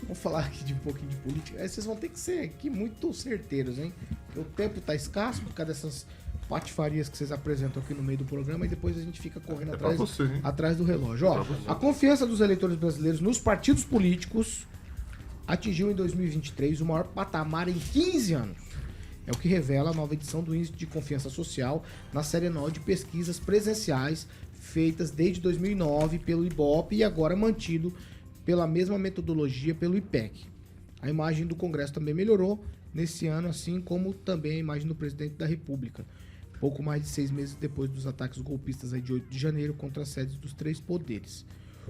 Vamos falar aqui de um pouquinho de política. Aí vocês vão ter que ser aqui muito certeiros, hein? Porque o tempo tá escasso por causa dessas patifarias que vocês apresentam aqui no meio do programa e depois a gente fica correndo atrás do relógio. Ó, a confiança dos eleitores brasileiros nos partidos políticos atingiu em 2023 o maior patamar em 15 anos. É o que revela a nova edição do Índice de Confiança Social na série anual de pesquisas presenciais feitas desde 2009 pelo IBOPE e agora mantido pela mesma metodologia pelo IPEC. A imagem do Congresso também melhorou nesse ano, assim como também a imagem do presidente da República, pouco mais de 6 meses depois dos ataques golpistas aí de 8 de janeiro contra as sedes dos 3 poderes.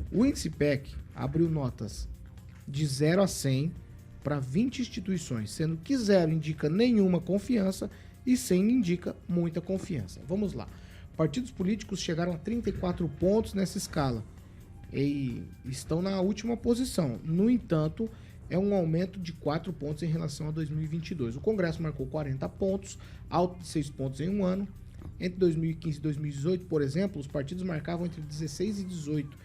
O índice IPEC abriu notas de 0 a 100 para 20 instituições, sendo que 0 indica nenhuma confiança e 100 indica muita confiança. Vamos lá. Partidos políticos chegaram a 34 pontos nessa escala e estão na última posição. No entanto, é um aumento de 4 pontos em relação a 2022. O Congresso marcou 40 pontos, alto de 6 pontos em um ano. Entre 2015 e 2018, por exemplo, os partidos marcavam entre 16 e 18,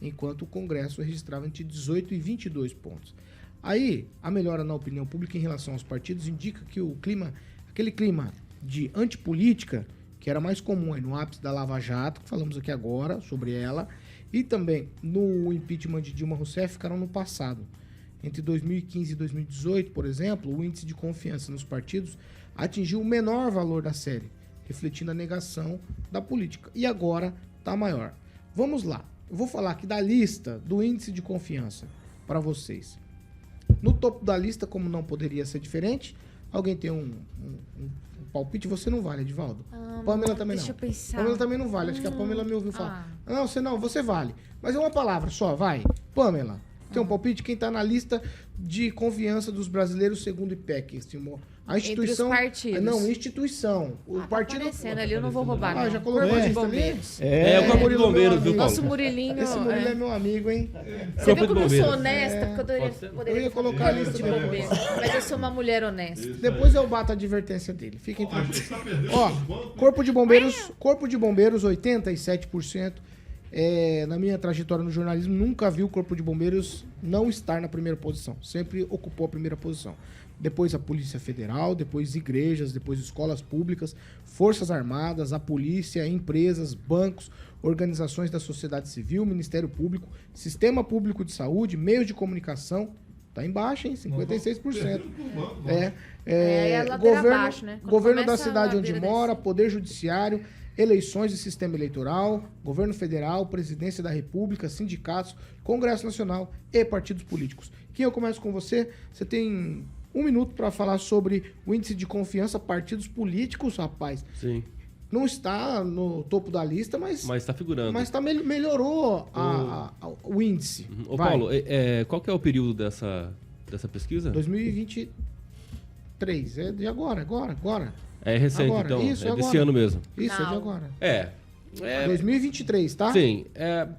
enquanto o Congresso registrava entre 18 e 22 pontos. Aí, a melhora na opinião pública em relação aos partidos indica que aquele clima de antipolítica, que era mais comum aí no ápice da Lava Jato, que falamos aqui agora sobre ela, e também no impeachment de Dilma Rousseff, ficaram no passado. Entre 2015 e 2018, por exemplo, o índice de confiança nos partidos atingiu o menor valor da série, refletindo a negação da política. E agora está maior. Vamos lá. Eu vou falar aqui da lista do índice de confiança para vocês. No topo da lista, como não poderia ser diferente, alguém tem um palpite? Você não vale, Edivaldo. Pamela também não. Deixa eu pensar. Pamela também não vale. Acho que a Pamela me ouviu falar. Não, você vale. Mas é uma palavra só, vai. Pamela, tem um palpite? Quem está na lista de confiança dos brasileiros segundo o IPEC, estimou? A instituição. Entre os partidos. Não, instituição. O partido. Aparecendo ali, eu não vou roubar. Não. Já colocou a lista ali? É o Corpo de Bombeiros, viu, Paulo? Nosso Murilinho. Esse Murilo é meu amigo, hein? Você viu como eu sou honesta? Porque eu Eu ia colocar a lista de depois. bombeiro. Mas eu sou uma mulher honesta. Depois eu bato a advertência dele. Fiquem tranquilos. Ó, Corpo de Bombeiros, 87%. Na minha trajetória no jornalismo, nunca vi o Corpo de Bombeiros não estar na primeira posição. Sempre ocupou a primeira posição. Depois a Polícia Federal, depois igrejas, depois escolas públicas, Forças Armadas, a polícia, empresas, bancos, organizações da sociedade civil, Ministério Público, Sistema Público de Saúde, meios de comunicação. Tá embaixo, hein? 56%. É a ladeira abaixo, né? Quando Governo da começa a cidade onde ladeira mora, desce. Poder Judiciário, eleições e sistema eleitoral, Governo Federal, Presidência da República, sindicatos, Congresso Nacional e partidos políticos. Quem eu começo com você? Você tem 1 minuto para falar sobre o índice de confiança partidos políticos, rapaz. Sim. Não está no topo da lista, mas está figurando. Mas melhorou o índice. Ô, Paulo, qual que é o período dessa pesquisa? 2023. É de agora. É recente, Agora, então. isso, É desse agora. ano mesmo. Isso, é de agora. 2023, tá? Sim.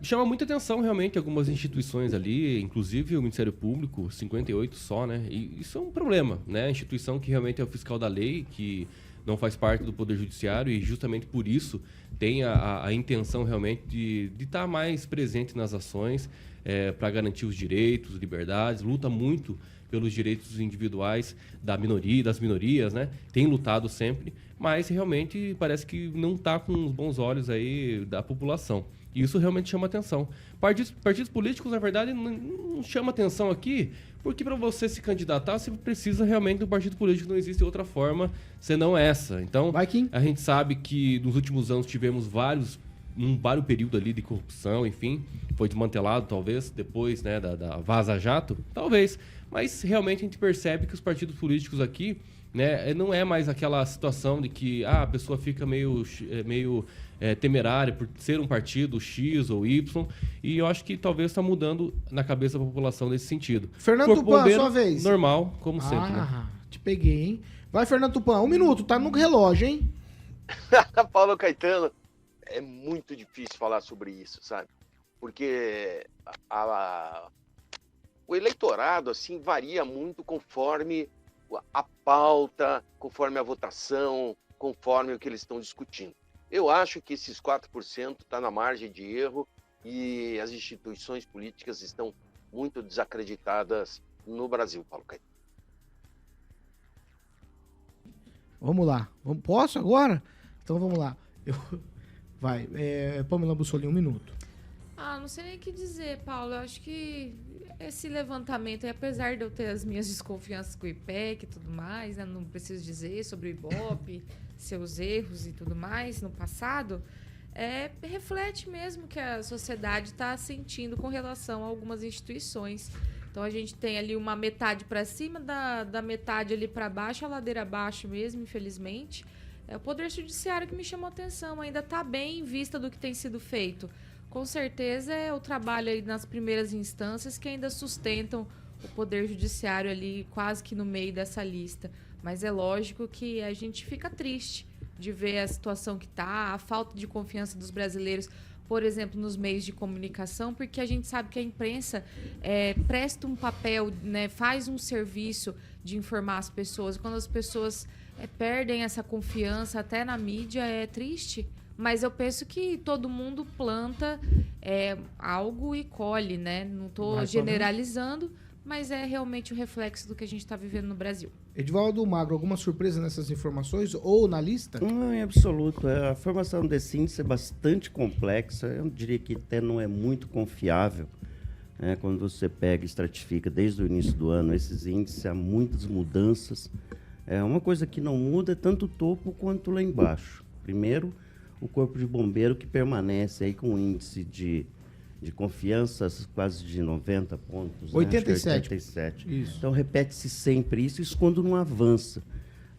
Chama muita atenção, realmente, algumas instituições ali, inclusive o Ministério Público, 58 só, né? E isso é um problema, né? A instituição que realmente é o fiscal da lei, que não faz parte do Poder Judiciário e justamente por isso tem a intenção realmente de estar mais presente nas ações para garantir os direitos, liberdades, luta muito pelos direitos individuais das minorias, né? Tem lutado sempre, mas realmente parece que não está com os bons olhos aí da população. E isso realmente chama atenção. Partidos políticos, na verdade, não chama atenção aqui, porque para você se candidatar, você precisa realmente de um partido político, não existe outra forma senão essa. Então, a gente sabe que nos últimos anos tivemos um vários período ali de corrupção, enfim, foi desmantelado talvez, depois, né, da Vaza Jato, talvez, mas realmente a gente percebe que os partidos políticos aqui, né, não é mais aquela situação de que a pessoa fica meio temerária por ser um partido X ou Y, e eu acho que talvez está mudando na cabeça da população nesse sentido. Fernando Tupan, sua vez. Normal, como sempre. Né? Te peguei, hein? Vai, Fernando Tupan, 1 minuto, tá no relógio, hein? Paulo Caetano, é muito difícil falar sobre isso, sabe? Porque o eleitorado, assim, varia muito conforme a pauta, conforme a votação, conforme o que eles estão discutindo. Eu acho que esses 4% está na margem de erro e as instituições políticas estão muito desacreditadas no Brasil, Paulo Caetano. Vamos lá. Posso agora? Então vamos lá. Vai. Pamela Bussolini, 1 minuto. Não sei nem o que dizer, Paulo. Eu acho que esse levantamento, apesar de eu ter as minhas desconfianças com o IPEC e tudo mais, né, não preciso dizer sobre o Ibope, seus erros e tudo mais no passado, reflete mesmo que a sociedade está sentindo com relação a algumas instituições. Então, a gente tem ali uma metade para cima, da metade ali para baixo, a ladeira abaixo mesmo, infelizmente. É o Poder Judiciário que me chamou a atenção. Ainda está bem em vista do que tem sido feito. Com certeza é o trabalho aí nas primeiras instâncias que ainda sustentam o Poder Judiciário ali quase que no meio dessa lista. Mas é lógico que a gente fica triste de ver a situação que está, a falta de confiança dos brasileiros, por exemplo, nos meios de comunicação, porque a gente sabe que a imprensa presta um papel, né, faz um serviço de informar as pessoas. Quando as pessoas perdem essa confiança até na mídia, é triste. Mas eu penso que todo mundo planta algo e colhe, né? Não estou generalizando, mas é realmente o reflexo do que a gente está vivendo no Brasil. Edivaldo Magro, alguma surpresa nessas informações ou na lista? Não, em absoluto. A formação desse índice é bastante complexa. Eu diria que até não é muito confiável. Quando você pega e estratifica desde o início do ano esses índices, há muitas mudanças. Uma coisa que não muda é tanto o topo quanto lá embaixo. Primeiro, o Corpo de Bombeiro, que permanece aí com um índice de confiança quase de 90 pontos. 87. Né? 87. Isso. Então, repete-se sempre isso quando não avança.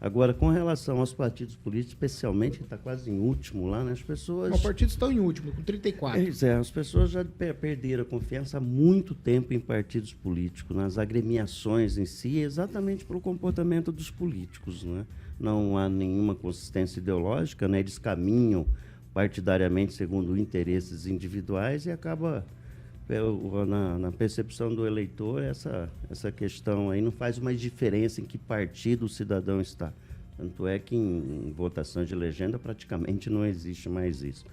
Agora, com relação aos partidos políticos, especialmente, que está quase em último lá, né? As pessoas... Os partidos estão em último, com 34. As pessoas já perderam a confiança há muito tempo em partidos políticos, nas agremiações em si, exatamente pelo comportamento dos políticos, né? Não há nenhuma consistência ideológica, né? Eles caminham partidariamente segundo interesses individuais e acaba, na percepção do eleitor, essa questão aí não faz mais diferença em que partido o cidadão está. Tanto é que em votação de legenda praticamente não existe mais isso.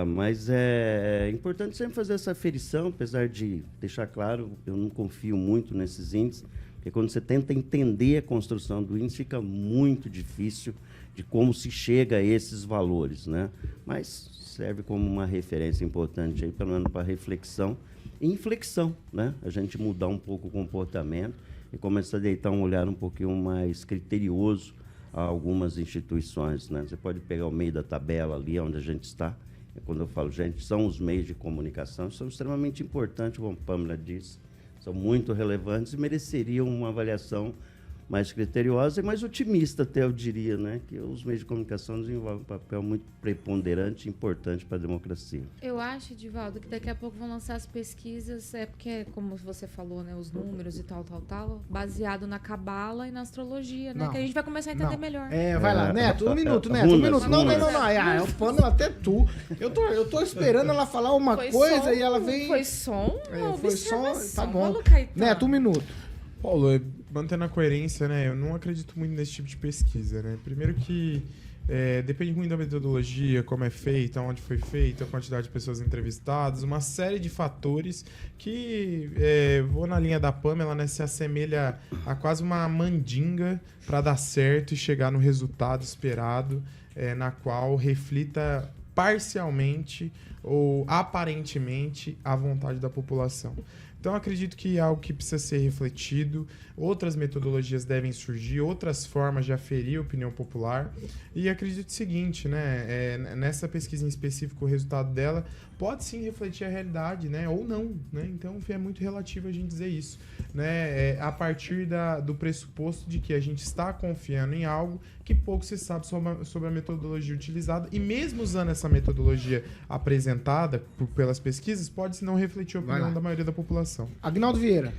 Mas é importante sempre fazer essa aferição, apesar de deixar claro, eu não confio muito nesses índices, porque quando você tenta entender a construção do índice, fica muito difícil de como se chega a esses valores, né? Mas serve como uma referência importante, aí, pelo menos para reflexão e inflexão, né? A gente mudar um pouco o comportamento e começar a deitar um olhar um pouquinho mais criterioso a algumas instituições, né? Você pode pegar o meio da tabela ali onde a gente está. Quando eu falo gente, são os meios de comunicação, são extremamente importantes, como a Pamela disse, são muito relevantes e mereceriam uma avaliação mais criteriosa e mais otimista, até eu diria, né? Que os meios de comunicação desenvolvem um papel muito preponderante e importante para a democracia. Eu acho, Edivaldo, que daqui a pouco vão lançar as pesquisas, porque, como você falou, né, os números e tal, baseado na cabala e na astrologia, né? Que a gente vai começar a entender melhor. Vai lá, Neto, um minuto, Neto, um minuto. Não. É o pano até tu. Eu tô esperando ela falar uma coisa e ela vem... Foi som? Foi som, tá bom. Caetano. Neto, um minuto. Paulo, mantendo a coerência, né? Eu não acredito muito nesse tipo de pesquisa, né? Primeiro que depende muito da metodologia, como é feita, onde foi feita, a quantidade de pessoas entrevistadas, uma série de fatores que, vou na linha da Pamela, né? Se assemelha a quase uma mandinga para dar certo e chegar no resultado esperado, na qual reflita parcialmente ou aparentemente a vontade da população. Então, acredito que é algo que precisa ser refletido, outras metodologias devem surgir, outras formas de aferir a opinião popular. E acredito o seguinte, né? Nessa pesquisa em específico, o resultado dela pode sim refletir a realidade, né? Ou não, né? Então, é muito relativo a gente dizer isso, né? A partir do pressuposto de que a gente está confiando em algo que pouco se sabe sobre a metodologia utilizada, e mesmo usando essa metodologia apresentada pelas pesquisas, pode não refletir a opinião da maioria da população. Agnaldo Vieira.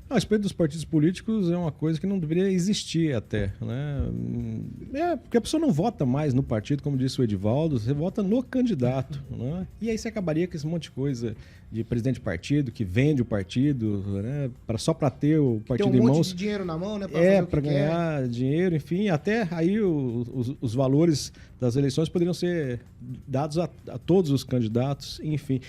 A respeito dos partidos políticos, é uma coisa que não deveria existir até, né? Porque a pessoa não vota mais no partido, como disse o Edivaldo, você vota no candidato, né? E aí você acabaria com esse monte de coisa de presidente de partido, que vende o partido, né? Só para ter o partido em mãos. Tem um monte de dinheiro na mão, né? Para ganhar dinheiro, enfim, até aí os valores das eleições poderiam ser dados a todos os candidatos, enfim.